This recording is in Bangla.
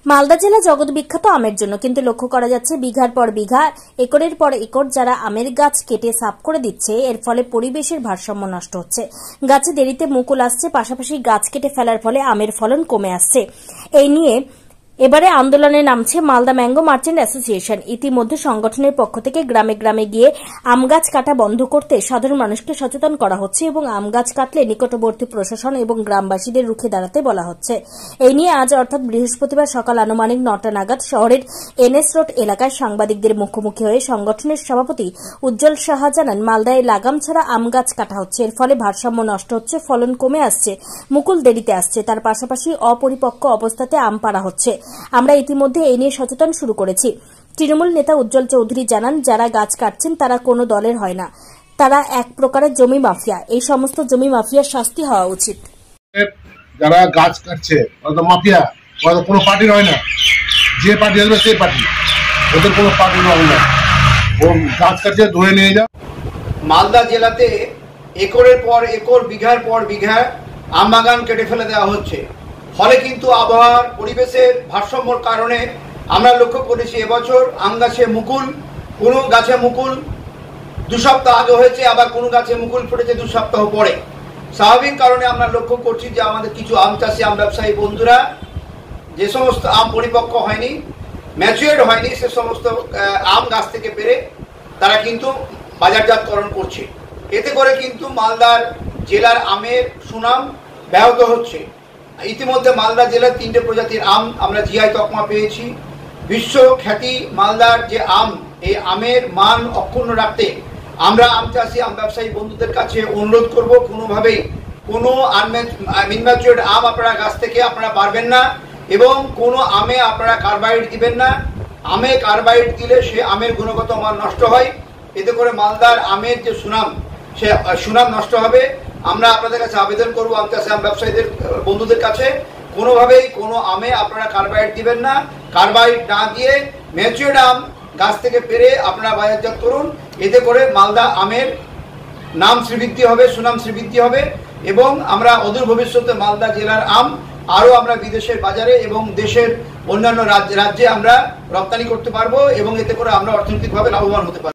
মালদা জেলা জগৎ বিখ্যাত আমের জন্য, কিন্তু লক্ষ্য করা যাচ্ছে বিঘার পর বিঘা, একরের পর একর যারা আমের গাছ কেটে সাফ করে দিচ্ছে, এর ফলে পরিবেশের ভারসাম্য নষ্ট হচ্ছে। গাছে দেরিতে মুকুল আসছে, পাশাপাশি গাছ কেটে ফেলার ফলে আমের ফলন কমে আসছে। এই নিয়ে এবারে আন্দোলনে নামছে মালদা ম্যাঙ্গো মার্চেন্ট অ্যাসোসিয়েশন। ইতিমধ্যে সংগঠনের পক্ষ থেকে গ্রামে গ্রামে গিয়ে আম গাছ কাটা বন্ধ করতে সাধারণ মানুষকে সচেতন করা হচ্ছে এবং আম গাছ কাটলে নিকটবর্তী প্রশাসন এবং গ্রামবাসীদের রুখে দাঁড়াতে বলা হচ্ছে। এই নিয়ে আজ অর্থাৎ বৃহস্পতিবার সকাল আনুমানিক 9টা নাগাদ শহরের NS রোড এলাকায় সাংবাদিকদের মুখোমুখি হয়ে সংগঠনের সভাপতি উজ্জ্বল সাহা জানান, মালদায় লাগাম ছাড়া আম গাছ কাটা হচ্ছে, এর ফলে ভারসাম্য নষ্ট হচ্ছে, ফলন কমে আসছে, মুকুল দেরিতে আসছে, তার পাশাপাশি অপরিপক্ক অবস্থাতে আম পাড়া হচ্ছে। আমরা ইতিমধ্যে এই নিয়ে সচেতন শুরু করেছি। তৃণমূল নেতা উজ্জ্বল চৌধুরী জানান, যারা গাছ কাটছেন তারা কোনো দলের হয় না, তারা এক প্রকারের জমি মাফিয়া। এই সমস্ত জমি মাফিয়ার শাস্তি হওয়া উচিত। যারা গাছ কাটছে ওরা তো মাফিয়া, ওরা তো কোনো পার্টির হয় না। যে পার্টি আসবে সেই পার্টি, ওদের কোনো পার্টির হয় না। ও গাছ কাটছে ধরে নিয়ে যাও। মালদা জেলাতে একরের পর একর, বিঘার পর বিঘা আম বাগান কেটে ফেলে দেওয়া হচ্ছে। ফলে কিন্তু আবহাওয়ার পরিবেশের ভারসাম্যর কারণে আমরা লক্ষ্য করেছি এবছর আম গাছে মুকুল, কোনো গাছে মুকুল 2 সপ্তাহ আগে হয়েছে, আবার কোনো গাছে মুকুল ফুটেছে 2 সপ্তাহ পরে। স্বাভাবিক কারণে আমরা লক্ষ্য করছি যে আমাদের কিছু আম চাষি, আম ব্যবসায়ী বন্ধুরা যে সমস্ত আম পরিপক্ক হয়নি, ম্যাচুয়ার্ড হয়নি, সে সমস্ত আম গাছ থেকে পেরে তারা কিন্তু বাজারজাতকরণ করছে। এতে করে কিন্তু মালদার জেলার আমের সুনাম ব্যাহত হচ্ছে। ইতিমধ্যে মালদা জেলার 3টে প্রজাতির আম আমরা জিআই তকমা পেয়েছি। বিশ্ব খ্যাতি মালদার যে আম, এই আমের মান অক্ষুণ্ণ রাখতে আমরা আম চাষি, আম ব্যবসায়ী বন্ধুদের কাছে অনুরোধ করব, কোনোভাবেই কোনো ইনম্যাচুয়ার্ড আম আপনারা গাছ থেকে আপনারা পারবেন না এবং কোনো আমে আপনারা কার্বাইড দিবেন না। আমে কার্বাইড দিলে সে আমের গুণগত মান নষ্ট হয়। এতে করে মালদার আমের যে সুনাম, সে সুনাম নষ্ট হবে। আমরা আপনাদের কাছে আবেদন করবো, আম চাষি, আম ব্যবসায়ীদের বন্ধুদের কাছে, কোনোভাবেই কোনো আমে আপনারা কার্বাইড দিবেন না। কার্বাইড না দিয়ে ম্যাচুয়ার্ড আম গাছ থেকে পেরে আপনারা বাজারজাত করুন। এতে করে মালদা আমের নাম শ্রীবৃদ্ধি হবে, সুনাম শ্রীবৃদ্ধি হবে এবং আমরা অদূর ভবিষ্যতে মালদা জেলার আম আরও আমরা বিদেশের বাজারে এবং দেশের অন্যান্য রাজ্যে আমরা রপ্তানি করতে পারবো এবং এতে করে আমরা অর্থনৈতিকভাবে লাভবান হতে পারবো।